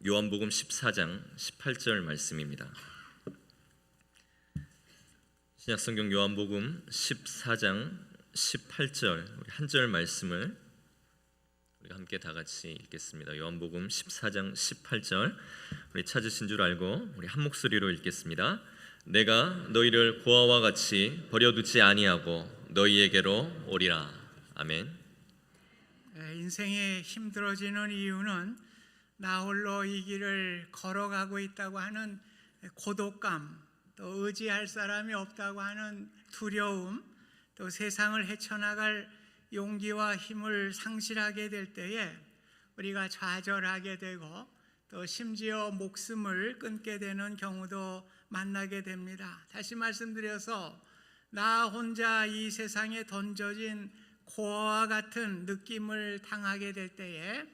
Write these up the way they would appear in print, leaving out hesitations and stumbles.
요한복음 14장 18절 말씀입니다. 신약성경 요한복음 14장 18절 한 절 말씀을 우리가 함께 다 같이 읽겠습니다. 요한복음 14장 18절 우리 찾으신 줄 알고 우리 한 목소리로 읽겠습니다. 내가 너희를 고아와 같이 버려두지 아니하고 너희에게로 오리라. 아멘. 인생이 힘들어지는 이유는 나 홀로 이 길을 걸어가고 있다고 하는 고독감, 또 의지할 사람이 없다고 하는 두려움, 또 세상을 헤쳐나갈 용기와 힘을 상실하게 될 때에 우리가 좌절하게 되고 또 심지어 목숨을 끊게 되는 경우도 만나게 됩니다. 다시 말씀드려서 나 혼자 이 세상에 던져진 고아와 같은 느낌을 당하게 될 때에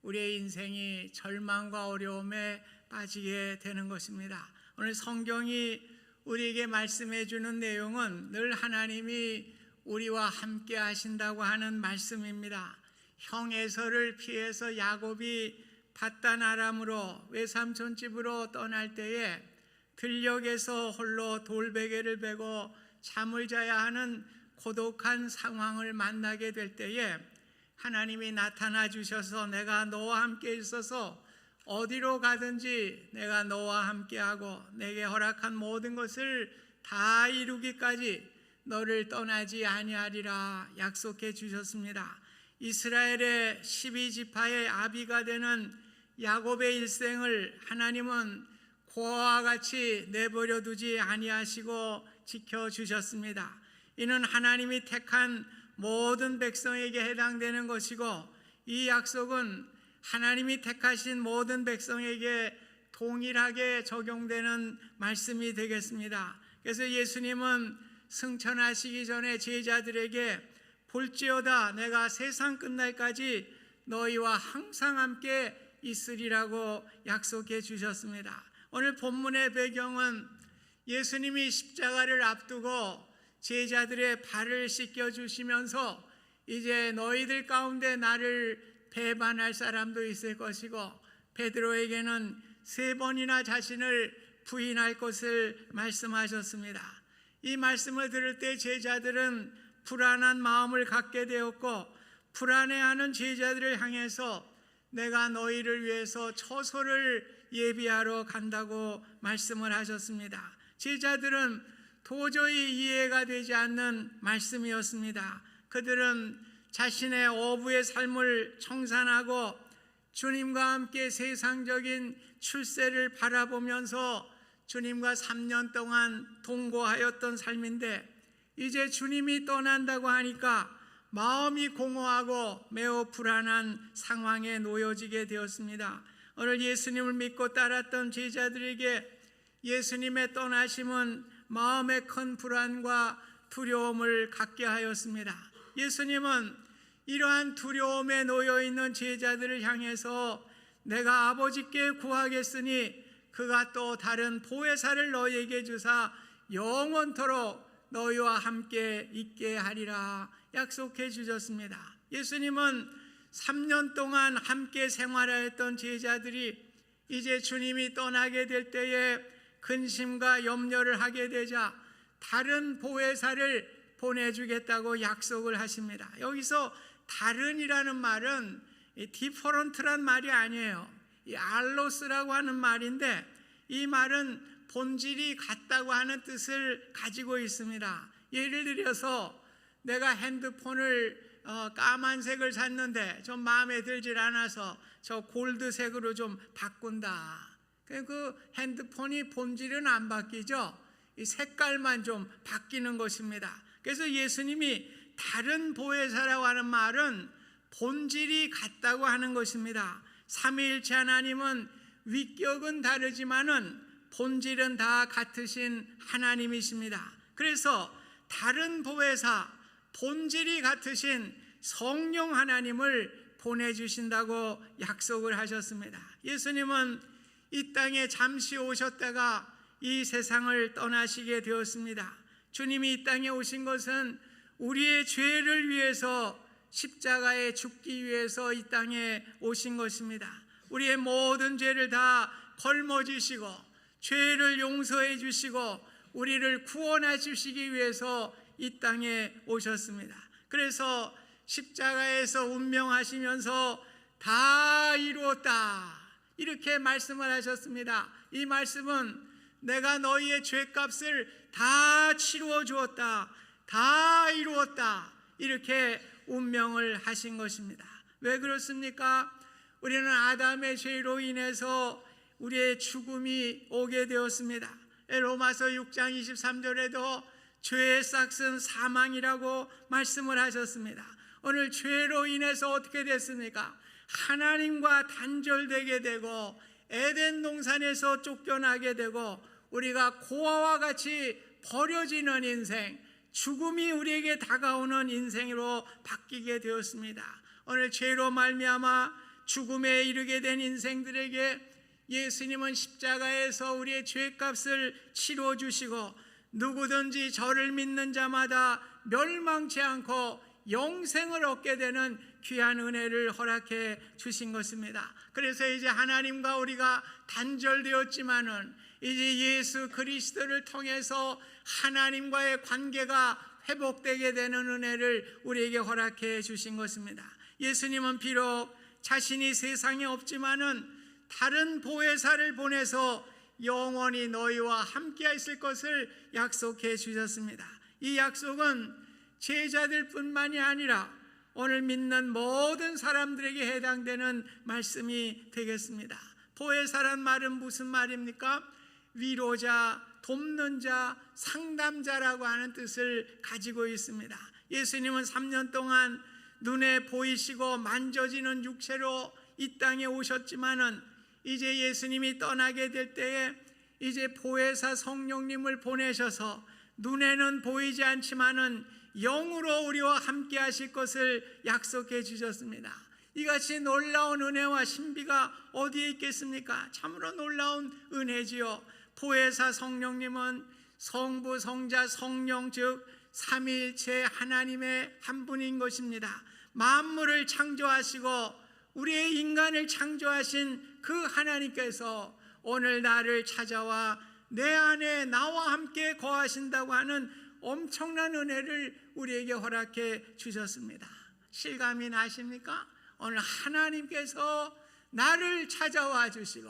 우리의 인생이 절망과 어려움에 빠지게 되는 것입니다. 오늘 성경이 우리에게 말씀해 주는 내용은 늘 하나님이 우리와 함께 하신다고 하는 말씀입니다. 형 에서를 피해서 야곱이 밧단 아람으로 외삼촌 집으로 떠날 때에 들녘에서 홀로 돌베개를 베고 잠을 자야 하는 고독한 상황을 만나게 될 때에 하나님이 나타나 주셔서 내가 너와 함께 있어서 어디로 가든지 내가 너와 함께하고 내게 허락한 모든 것을 다 이루기까지 너를 떠나지 아니하리라 약속해 주셨습니다. 이스라엘의 12지파의 아비가 되는 야곱의 일생을 하나님은 고아와 같이 내버려 두지 아니하시고 지켜주셨습니다. 이는 하나님이 택한 모든 백성에게 해당되는 것이고 이 약속은 하나님이 택하신 모든 백성에게 동일하게 적용되는 말씀이 되겠습니다. 그래서 예수님은 승천하시기 전에 제자들에게 볼지어다 내가 세상 끝날까지 너희와 항상 함께 있으리라고 약속해 주셨습니다. 오늘 본문의 배경은 예수님이 십자가를 앞두고 제자들의 발을 씻겨 주시면서 이제 너희들 가운데 나를 배반할 사람도 있을 것이고 베드로에게는 3번이나 자신을 부인할 것을 말씀하셨습니다. 이 말씀을 들을 때 제자들은 불안한 마음을 갖게 되었고 불안해하는 제자들을 향해서 내가 너희를 위해서 처소를 예비하러 간다고 말씀을 하셨습니다. 제자들은 도저히 이해가 되지 않는 말씀이었습니다. 그들은 자신의 어부의 삶을 청산하고 주님과 함께 세상적인 출세를 바라보면서 주님과 3년 동안 동거하였던 삶인데 이제 주님이 떠난다고 하니까 마음이 공허하고 매우 불안한 상황에 놓여지게 되었습니다. 오늘 예수님을 믿고 따랐던 제자들에게 예수님의 떠나심은 마음의 큰 불안과 두려움을 갖게 하였습니다. 예수님은 이러한 두려움에 놓여있는 제자들을 향해서 내가 아버지께 구하겠으니 그가 또 다른 보혜사를 너희에게 주사 영원토록 너희와 함께 있게 하리라 약속해 주셨습니다. 예수님은 3년 동안 함께 생활하였던 제자들이 이제 주님이 떠나게 될 때에 근심과 염려를 하게 되자 다른 보혜사를 보내주겠다고 약속을 하십니다. 여기서 다른이라는 말은 디퍼런트란 말이 아니에요. 이 알로스라고 하는 말인데 이 말은 본질이 같다고 하는 뜻을 가지고 있습니다. 예를 들어서 내가 핸드폰을 까만색을 샀는데 좀 마음에 들질 않아서 저 골드색으로 좀 바꾼다. 그 핸드폰이 본질은 안 바뀌죠. 이 색깔만 좀 바뀌는 것입니다. 그래서 예수님이 다른 보혜사라고 하는 말은 본질이 같다고 하는 것입니다. 삼위일체 하나님은 위격은 다르지만은 본질은 다 같으신 하나님이십니다. 그래서 다른 보혜사, 본질이 같으신 성령 하나님을 보내주신다고 약속을 하셨습니다. 예수님은 이 땅에 잠시 오셨다가 이 세상을 떠나시게 되었습니다. 주님이 이 땅에 오신 것은 우리의 죄를 위해서 십자가에 죽기 위해서 이 땅에 오신 것입니다. 우리의 모든 죄를 다 걸머지시고 죄를 용서해 주시고 우리를 구원해 주시기 위해서 이 땅에 오셨습니다. 그래서 십자가에서 운명하시면서 다 이루었다 이렇게 말씀을 하셨습니다. 이 말씀은 내가 너희의 죄값을 다 치루어 주었다, 다 이루었다 이렇게 운명을 하신 것입니다. 왜 그렇습니까? 우리는 아담의 죄로 인해서 우리의 죽음이 오게 되었습니다. 로마서 6장 23절에도 죄의 싹은 사망이라고 말씀을 하셨습니다. 오늘 죄로 인해서 어떻게 됐습니까? 하나님과 단절되게 되고 에덴 동산에서 쫓겨나게 되고 우리가 고아와 같이 버려지는 인생, 죽음이 우리에게 다가오는 인생으로 바뀌게 되었습니다. 오늘 죄로 말미암아 죽음에 이르게 된 인생들에게 예수님은 십자가에서 우리의 죄값을 치러 주시고 누구든지 저를 믿는 자마다 멸망치 않고 영생을 얻게 되는 귀한 은혜를 허락해 주신 것입니다. 그래서 이제 하나님과 우리가 단절되었지만은 이제 예수 그리스도를 통해서 하나님과의 관계가 회복되게 되는 은혜를 우리에게 허락해 주신 것입니다. 예수님은 비록 자신이 세상에 없지만은 다른 보혜사를 보내서 영원히 너희와 함께 있을 것을 약속해 주셨습니다. 이 약속은 제자들 뿐만이 아니라 오늘 믿는 모든 사람들에게 해당되는 말씀이 되겠습니다. 보혜사란 말은 무슨 말입니까? 위로자, 돕는 자, 상담자라고 하는 뜻을 가지고 있습니다. 예수님은 3년 동안 눈에 보이시고 만져지는 육체로 이 땅에 오셨지만은 이제 예수님이 떠나게 될 때에 이제 보혜사 성령님을 보내셔서 눈에는 보이지 않지만은 영으로 우리와 함께 하실 것을 약속해 주셨습니다. 이같이 놀라운 은혜와 신비가 어디에 있겠습니까? 참으로 놀라운 은혜지요. 보혜사 성령님은 성부, 성자, 성령 즉 삼위일체 하나님의 한 분인 것입니다. 만물을 창조하시고 우리의 인간을 창조하신 그 하나님께서 오늘 나를 찾아와 내 안에 나와 함께 거하신다고 하는 엄청난 은혜를 우리에게 허락해 주셨습니다. 실감이 나십니까? 오늘 하나님께서 나를 찾아와 주시고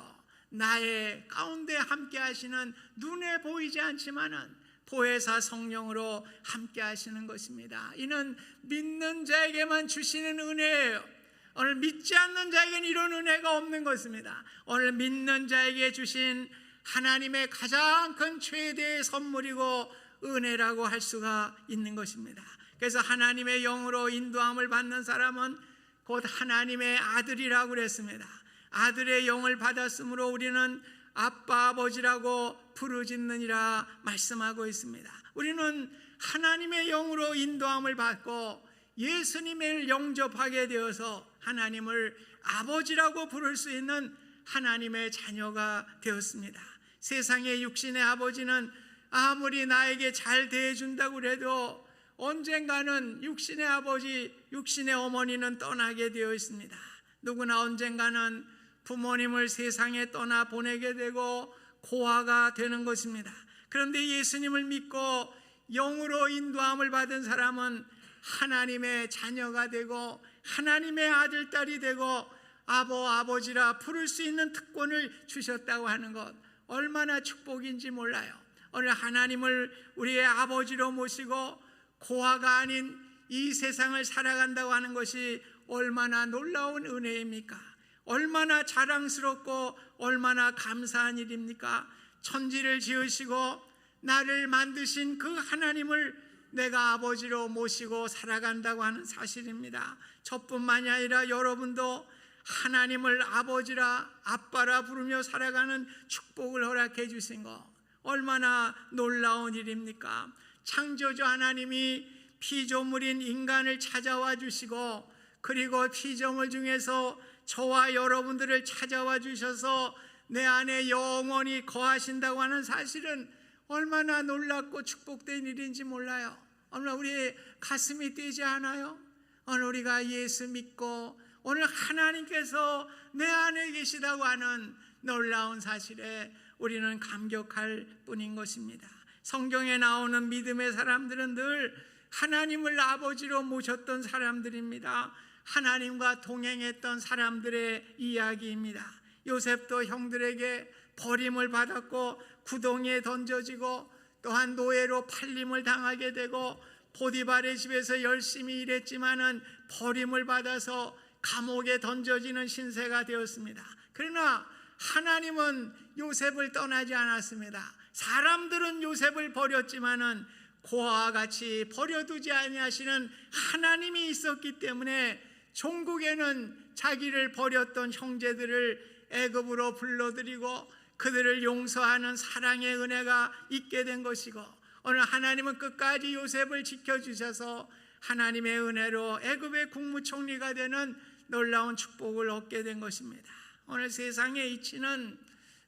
나의 가운데 함께 하시는 눈에 보이지 않지만은 보혜사 성령으로 함께 하시는 것입니다. 이는 믿는 자에게만 주시는 은혜예요. 오늘 믿지 않는 자에게는 이런 은혜가 없는 것입니다. 오늘 믿는 자에게 주신 하나님의 가장 큰 최대의 선물이고 은혜라고 할 수가 있는 것입니다. 그래서 하나님의 영으로 인도함을 받는 사람은 곧 하나님의 아들이라고 그랬습니다. 아들의 영을 받았으므로 우리는 아빠 아버지라고 부르짖느니라 말씀하고 있습니다. 우리는 하나님의 영으로 인도함을 받고 예수님을 영접하게 되어서 하나님을 아버지라고 부를 수 있는 하나님의 자녀가 되었습니다. 세상의 육신의 아버지는 아무리 나에게 잘 대해준다고 해도 언젠가는 육신의 아버지, 육신의 어머니는 떠나게 되어 있습니다. 누구나 언젠가는 부모님을 세상에 떠나 보내게 되고 고아가 되는 것입니다. 그런데 예수님을 믿고 영으로 인도함을 받은 사람은 하나님의 자녀가 되고 하나님의 아들, 딸이 되고 아버지라 부를 수 있는 특권을 주셨다고 하는 것 얼마나 축복인지 몰라요. 오늘 하나님을 우리의 아버지로 모시고 고아가 아닌 이 세상을 살아간다고 하는 것이 얼마나 놀라운 은혜입니까? 얼마나 자랑스럽고 얼마나 감사한 일입니까? 천지를 지으시고 나를 만드신 그 하나님을 내가 아버지로 모시고 살아간다고 하는 사실입니다. 저뿐만이 아니라 여러분도 하나님을 아버지라 아빠라 부르며 살아가는 축복을 허락해 주신 것 얼마나 놀라운 일입니까? 창조주 하나님이 피조물인 인간을 찾아와 주시고 그리고 피조물 중에서 저와 여러분들을 찾아와 주셔서 내 안에 영원히 거하신다고 하는 사실은 얼마나 놀랍고 축복된 일인지 몰라요. 오늘 우리의 가슴이 뛰지 않아요? 오늘 우리가 예수 믿고 오늘 하나님께서 내 안에 계시다고 하는 놀라운 사실에 우리는 감격할 뿐인 것입니다. 성경에 나오는 믿음의 사람들은 늘 하나님을 아버지로 모셨던 사람들입니다. 하나님과 동행했던 사람들의 이야기입니다. 요셉도 형들에게 버림을 받았고 구덩이에 던져지고 또한 노예로 팔림을 당하게 되고 보디발의 집에서 열심히 일했지만은 버림을 받아서 감옥에 던져지는 신세가 되었습니다. 그러나 하나님은 요셉을 떠나지 않았습니다. 사람들은 요셉을 버렸지만은 고아와 같이 버려두지 아니하시는 하나님이 있었기 때문에 종국에는 자기를 버렸던 형제들을 애굽으로 불러들이고 그들을 용서하는 사랑의 은혜가 있게 된 것이고, 오늘 하나님은 끝까지 요셉을 지켜주셔서 하나님의 은혜로 애굽의 국무총리가 되는 놀라운 축복을 얻게 된 것입니다. 오늘 세상의 이치는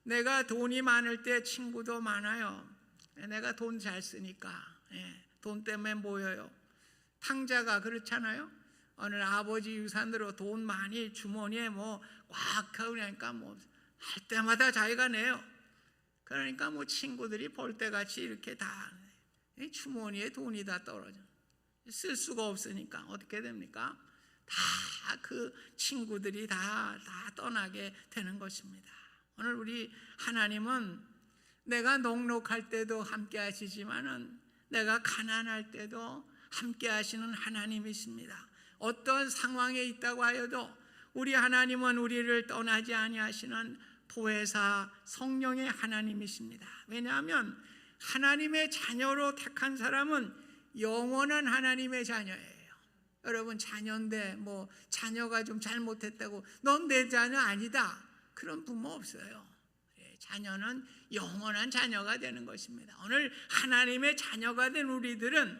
내가 돈이 많을 때 친구도 많아요. 내가 돈 잘 쓰니까 돈 때문에 모여요. 탕자가 그렇잖아요. 오늘 아버지 유산으로 돈 많이 주머니에 꽉 하고 그러니까 할 때마다 자기가 내요. 그러니까 친구들이 볼 때같이 이렇게 다 주머니에 돈이 다 떨어져. 쓸 수가 없으니까 어떻게 됩니까? 다 그 친구들이 다 떠나게 되는 것입니다. 오늘 우리 하나님은 내가 녹록할 때도 함께 하시지만은 내가 가난할 때도 함께 하시는 하나님이십니다. 어떤 상황에 있다고 하여도 우리 하나님은 우리를 떠나지 아니하시는 보혜사 성령의 하나님이십니다. 왜냐하면 하나님의 자녀로 택한 사람은 영원한 하나님의 자녀예요. 여러분 자녀인데 자녀가 좀 잘못했다고 넌 내 자녀 아니다, 그런 부모 없어요. 자녀는 영원한 자녀가 되는 것입니다. 오늘 하나님의 자녀가 된 우리들은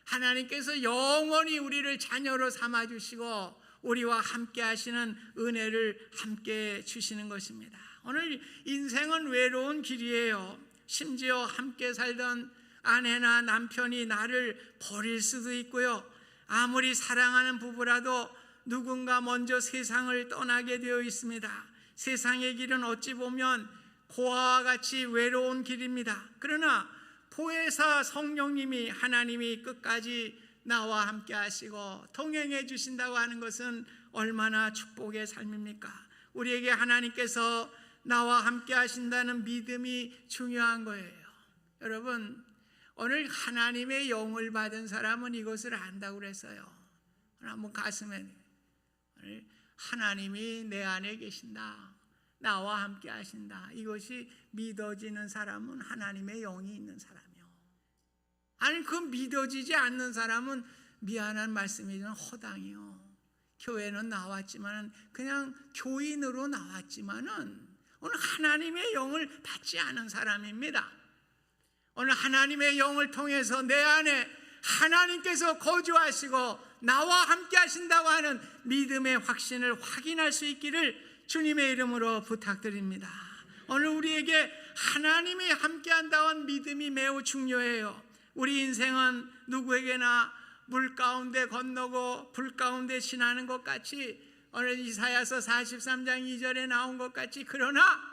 하나님께서 영원히 우리를 자녀로 삼아주시고 우리와 함께 하시는 은혜를 함께 주시는 것입니다. 오늘 인생은 외로운 길이에요. 심지어 함께 살던 아내나 남편이 나를 버릴 수도 있고요. 아무리 사랑하는 부부라도 누군가 먼저 세상을 떠나게 되어 있습니다. 세상의 길은 어찌 보면 고아와 같이 외로운 길입니다. 그러나 보혜사 성령님이, 하나님이 끝까지 나와 함께 하시고 동행해 주신다고 하는 것은 얼마나 축복의 삶입니까? 우리에게 하나님께서 나와 함께 하신다는 믿음이 중요한 거예요. 여러분, 오늘 하나님의 영을 받은 사람은 이것을 안다고 그랬어요. 한번 가슴에 오늘 하나님이 내 안에 계신다, 나와 함께 하신다, 이것이 믿어지는 사람은 하나님의 영이 있는 사람이요. 아니 그 믿어지지 않는 사람은 미안한 말씀이지만 허당이요. 교회는 나왔지만 그냥 교인으로 나왔지만은 오늘 하나님의 영을 받지 않은 사람입니다. 오늘 하나님의 영을 통해서 내 안에 하나님께서 거주하시고 나와 함께 하신다고 하는 믿음의 확신을 확인할 수 있기를 주님의 이름으로 부탁드립니다. 오늘 우리에게 하나님이 함께 한다는 믿음이 매우 중요해요. 우리 인생은 누구에게나 물 가운데 건너고 불 가운데 지나는 것 같이, 오늘 이사야서 43장 2절에 나온 것 같이, 그러나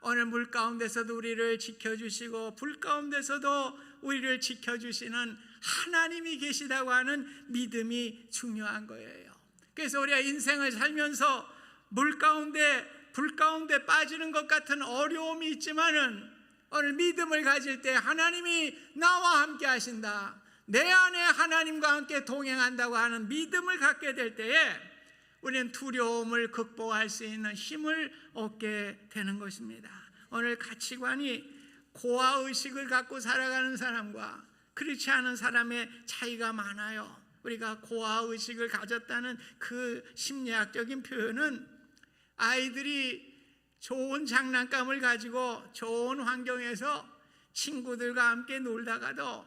오늘 물 가운데서도 우리를 지켜주시고 불 가운데서도 우리를 지켜주시는 하나님이 계시다고 하는 믿음이 중요한 거예요. 그래서 우리가 인생을 살면서 물 가운데 불 가운데 빠지는 것 같은 어려움이 있지만은 오늘 믿음을 가질 때 하나님이 나와 함께 하신다, 내 안에 하나님과 함께 동행한다고 하는 믿음을 갖게 될 때에 우리는 두려움을 극복할 수 있는 힘을 얻게 되는 것입니다. 오늘 가치관이 고아의식을 갖고 살아가는 사람과 그렇지 않은 사람의 차이가 많아요. 우리가 고아의식을 가졌다는 그 심리학적인 표현은 아이들이 좋은 장난감을 가지고 좋은 환경에서 친구들과 함께 놀다가도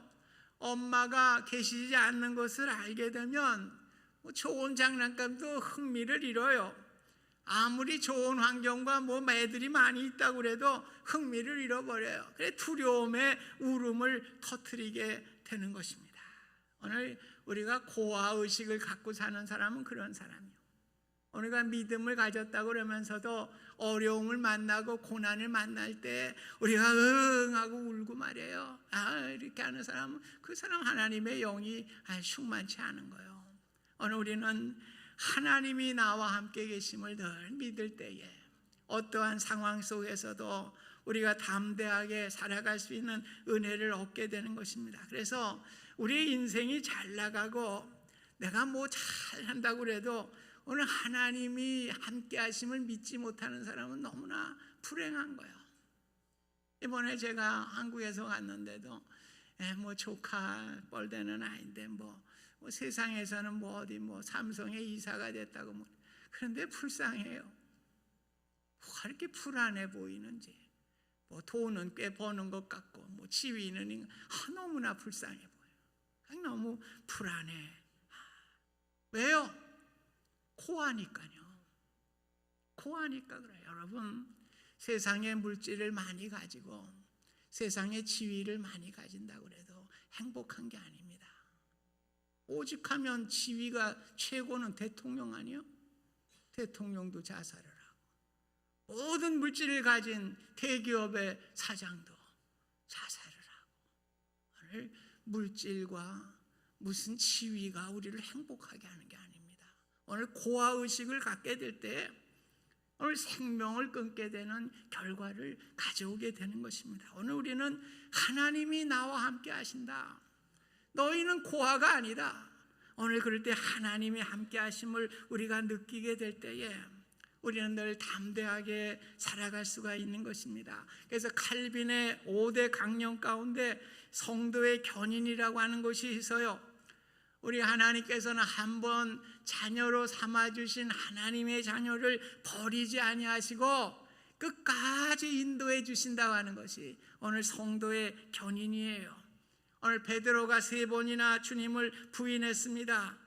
엄마가 계시지 않는 것을 알게 되면 좋은 장난감도 흥미를 잃어요. 아무리 좋은 환경과 애들이 많이 있다고 해도 흥미를 잃어버려요. 그래 두려움의 울음을 터뜨리게 되는 것입니다. 오늘 우리가 고아의식을 갖고 사는 사람은 그런 사람이에요. 우리가 믿음을 가졌다고 그러면서도 어려움을 만나고 고난을 만날 때 우리가 응 하고 울고 말이에요. 이렇게 하는 사람은 그 사람 하나님의 영이 충만치 않은 거예요. 오늘 우리는 하나님이 나와 함께 계심을 늘 믿을 때에 어떠한 상황 속에서도 우리가 담대하게 살아갈 수 있는 은혜를 얻게 되는 것입니다. 그래서 우리의 인생이 잘 나가고 내가 뭐 잘한다고 그래도 오늘 하나님이 함께 하심을 믿지 못하는 사람은 너무나 불행한 거예요. 이번에 제가 한국에서 갔는데도 뭐 조카 뻘되는 아이인데 뭐 세상에서는 뭐 어디 뭐 삼성에 이사가 됐다고 뭐 그런데 불쌍해요. 뭐가 이렇게 불안해 보이는지, 뭐 돈은 꽤 버는 것 같고 뭐 지위는 너무나 불쌍해 보여요. 너무 불안해. 왜요? 코하니까요. 코하니까 그래요. 여러분, 세상의 물질을 많이 가지고 세상의 지위를 많이 가진다고 해도 행복한 게 아닙니다. 오직하면 지위가 최고는 대통령 아니요? 대통령도 자살을 하고 모든 물질을 가진 대기업의 사장도 자살을 하고 오늘 물질과 무슨 지위가 우리를 행복하게 하는 게 아닙니다. 오늘 고아의식을 갖게 될 때 오늘 생명을 끊게 되는 결과를 가져오게 되는 것입니다. 오늘 우리는 하나님이 나와 함께 하신다. 너희는 고아가 아니다. 오늘 그럴 때 하나님이 함께 하심을 우리가 느끼게 될 때에 우리는 늘 담대하게 살아갈 수가 있는 것입니다. 그래서 칼빈의 5대 강령 가운데 성도의 견인이라고 하는 것이 있어요. 우리 하나님께서는 한번 자녀로 삼아주신 하나님의 자녀를 버리지 아니하시고 끝까지 인도해 주신다고 하는 것이 오늘 성도의 견인이에요. 오늘 베드로가 3번이나 주님을 부인했습니다.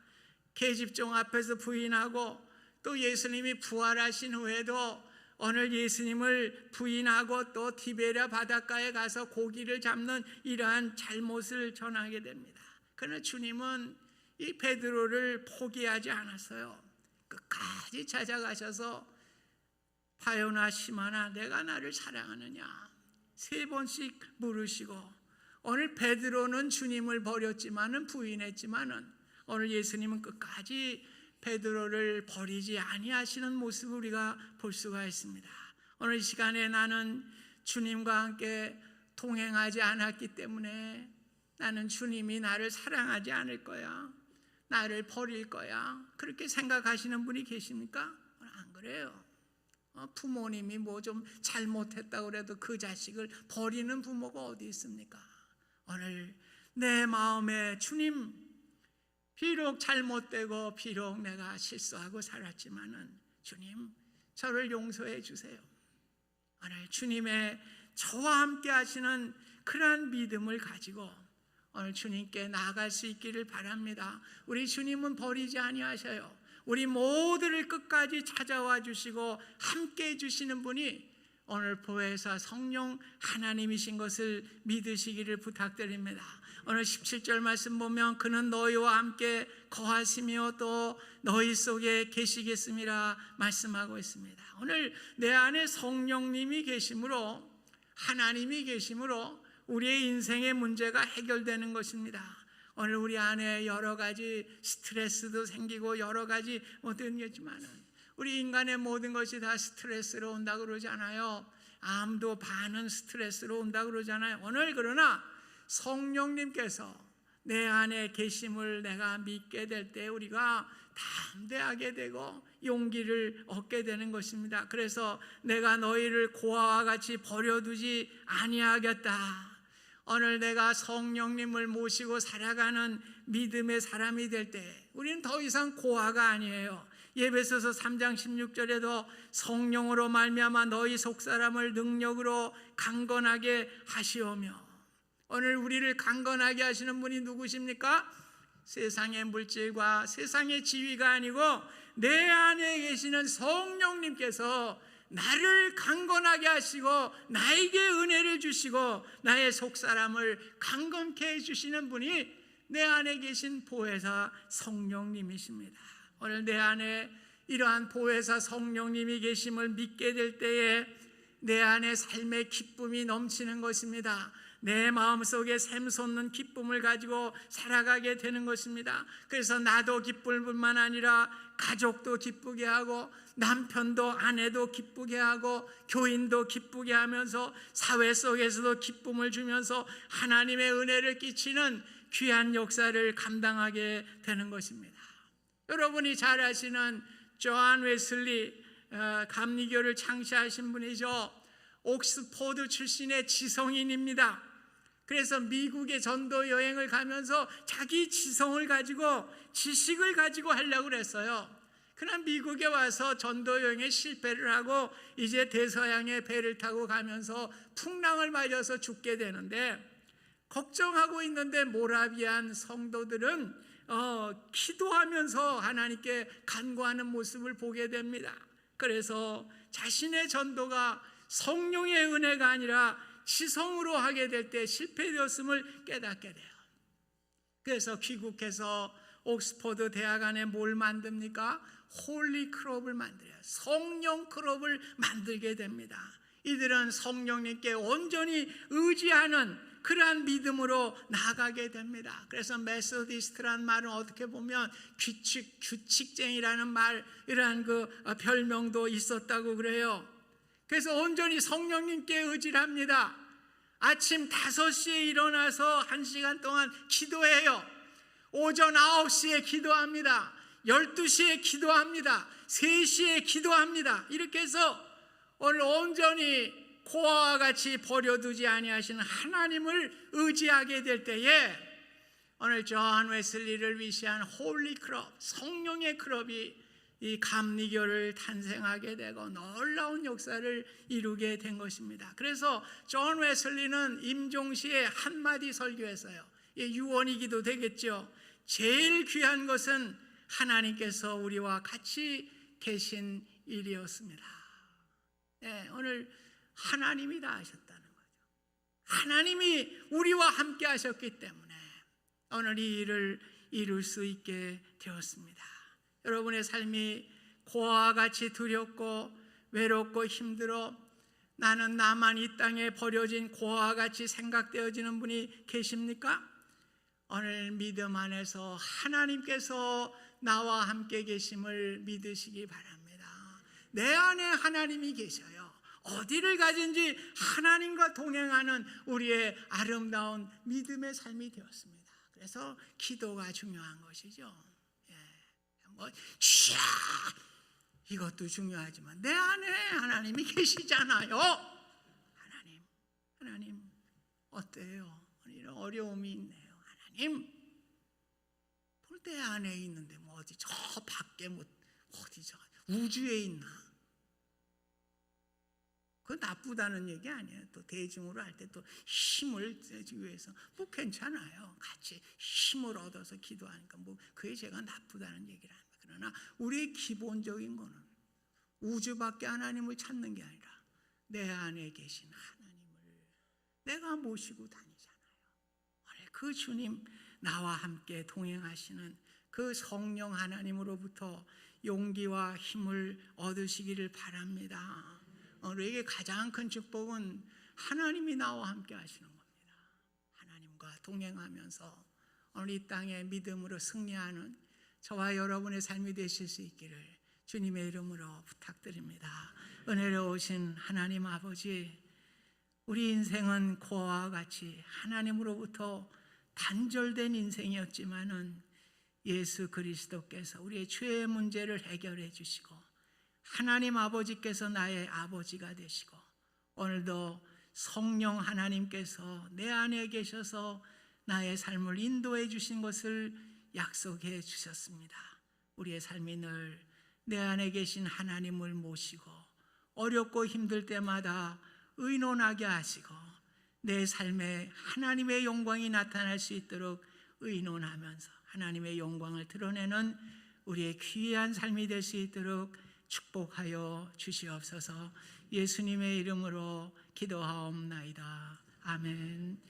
계집종 앞에서 부인하고 또 예수님이 부활하신 후에도 오늘 예수님을 부인하고 또 티베리아 바닷가에 가서 고기를 잡는 이러한 잘못을 전하게 됩니다. 그러나 주님은 이 베드로를 포기하지 않았어요. 끝까지 찾아가셔서 바요나 시마나 내가 나를 사랑하느냐 3번씩 물으시고 오늘 베드로는 주님을 버렸지만은 부인했지만은 오늘 예수님은 끝까지 베드로를 버리지 아니하시는 모습을 우리가 볼 수가 있습니다. 오늘 이 시간에 나는 주님과 함께 동행하지 않았기 때문에 나는 주님이 나를 사랑하지 않을 거야, 나를 버릴 거야, 그렇게 생각하시는 분이 계십니까? 안 그래요. 부모님이 뭐 좀 잘못했다고 해도 그 자식을 버리는 부모가 어디 있습니까? 오늘 내 마음에 주님, 비록 잘못되고 비록 내가 실수하고 살았지만은 주님 저를 용서해 주세요. 오늘 주님의 저와 함께 하시는 그러한 믿음을 가지고 오늘 주님께 나아갈 수 있기를 바랍니다. 우리 주님은 버리지 아니하셔요. 우리 모두를 끝까지 찾아와 주시고 함께 해주시는 분이 오늘 보혜사 성령 하나님이신 것을 믿으시기를 부탁드립니다. 오늘 17절 말씀 보면 그는 너희와 함께 거하시며 또 너희 속에 계시겠음이라 말씀하고 있습니다. 오늘 내 안에 성령님이 계심으로, 하나님이 계심으로 우리의 인생의 문제가 해결되는 것입니다. 오늘 우리 안에 여러 가지 스트레스도 생기고 여러 가지 모든 것이지만은 우리 인간의 모든 것이 다 스트레스로 온다고 그러잖아요. 암도 반은 스트레스로 온다고 그러잖아요. 오늘 그러나 성령님께서 내 안에 계심을 내가 믿게 될 때 우리가 담대하게 되고 용기를 얻게 되는 것입니다. 그래서 내가 너희를 고아와 같이 버려두지 아니하겠다. 오늘 내가 성령님을 모시고 살아가는 믿음의 사람이 될 때 우리는 더 이상 고아가 아니에요. 에베소서 3장 16절에도 성령으로 말미암아 너희 속사람을 능력으로 강건하게 하시오며, 오늘 우리를 강건하게 하시는 분이 누구십니까? 세상의 물질과 세상의 지위가 아니고 내 안에 계시는 성령님께서 나를 강건하게 하시고 나에게 은혜를 주시고 나의 속사람을 강건케 해주시는 분이 내 안에 계신 보혜사 성령님이십니다. 오늘 내 안에 이러한 보혜사 성령님이 계심을 믿게 될 때에 내 안에 삶의 기쁨이 넘치는 것입니다. 내 마음속에 샘솟는 기쁨을 가지고 살아가게 되는 것입니다. 그래서 나도 기쁠 뿐만 아니라 가족도 기쁘게 하고 남편도 아내도 기쁘게 하고 교인도 기쁘게 하면서 사회 속에서도 기쁨을 주면서 하나님의 은혜를 끼치는 귀한 역사를 감당하게 되는 것입니다. 여러분이 잘 아시는 존 웨슬리 감리교를 창시하신 분이죠. 옥스포드 출신의 지성인입니다. 그래서 미국에 전도 여행을 가면서 자기 지성을 가지고 지식을 가지고 하려고 그랬어요. 그러나 미국에 와서 전도 여행에 실패를 하고 이제 대서양의 배를 타고 가면서 풍랑을 맞아서 죽게 되는데, 걱정하고 있는데 모라비안 성도들은 기도하면서 하나님께 간구하는 모습을 보게 됩니다. 그래서 자신의 전도가 성령의 은혜가 아니라 지성으로 하게 될 때 실패되었음을 깨닫게 돼요. 그래서 귀국해서 옥스퍼드 대학 안에 뭘 만듭니까? 홀리 크롭을 만들어요. 성령 크롭을 만들게 됩니다. 이들은 성령님께 온전히 의지하는 그러한 믿음으로 나아가게 됩니다. 그래서 메소디스트라는 말은 어떻게 보면 규칙쟁이라는 말, 이러한 그 별명도 있었다고 그래요. 그래서 온전히 성령님께 의지를 합니다. 아침 5시에 일어나서 1시간 동안 기도해요. 오전 9시에 기도합니다. 12시에 기도합니다. 3시에 기도합니다. 이렇게 해서 오늘 온전히 고아와 같이 버려두지 아니하시는 하나님을 의지하게 될 때에 오늘 존 웨슬리를 위시한 홀리 크롭, 성령의 크롭이 이 감리교를 탄생하게 되고 놀라운 역사를 이루게 된 것입니다. 그래서 존 웨슬리는 임종시에 한마디 설교했어요. 유언이기도 되겠죠. 제일 귀한 것은 하나님께서 우리와 같이 계신 일이었습니다. 네, 오늘 하나님이 다 하셨다는 거죠. 하나님이 우리와 함께 하셨기 때문에 오늘 이 일을 이룰 수 있게 되었습니다. 여러분의 삶이 고아와 같이 두렵고 외롭고 힘들어 나는 나만 이 땅에 버려진 고아와 같이 생각되어지는 분이 계십니까? 오늘 믿음 안에서 하나님께서 나와 함께 계심을 믿으시기 바랍니다. 내 안에 하나님이 계셔요. 어디를 가든지 하나님과 동행하는 우리의 아름다운 믿음의 삶이 되었습니다. 그래서 기도가 중요한 것이죠. 주야, 이것도 중요하지만 내 안에 하나님이 계시잖아요. 하나님 어때요? 이런 어려움이 있네요. 하나님, 내 안에 있는데 뭐 어디 저 밖에 뭐 어디 저 우주에 있나? 그건 나쁘다는 얘기 아니에요. 또 대중으로 할 때 또 힘을 내기 위해서 뭐 괜찮아요. 같이 힘을 얻어서 기도하니까 뭐 그게 제가 나쁘다는 얘기를 합니다. 그러나 우리의 기본적인 거는 우주 밖에 하나님을 찾는 게 아니라 내 안에 계신 하나님을 내가 모시고 다니잖아요. 오늘 그 주님, 나와 함께 동행하시는 그 성령 하나님으로부터 용기와 힘을 얻으시기를 바랍니다. 우리에게 가장 큰 축복은 하나님이 나와 함께 하시는 겁니다. 하나님과 동행하면서 오늘 이 땅에 믿음으로 승리하는 저와 여러분의 삶이 되실 수 있기를 주님의 이름으로 부탁드립니다. 은혜로우신 하나님 아버지, 우리 인생은 고아와 같이 하나님으로부터 단절된 인생이었지만은 예수 그리스도께서 우리의 죄의 문제를 해결해 주시고 하나님 아버지께서 나의 아버지가 되시고 오늘도 성령 하나님께서 내 안에 계셔서 나의 삶을 인도해 주신 것을 약속해 주셨습니다. 우리의 삶이 늘 내 안에 계신 하나님을 모시고 어렵고 힘들 때마다 의논하게 하시고 내 삶에 하나님의 영광이 나타날 수 있도록 의논하면서 하나님의 영광을 드러내는 우리의 귀한 삶이 될 수 있도록 축복하여 주시옵소서. 예수님의 이름으로 기도하옵나이다. 아멘.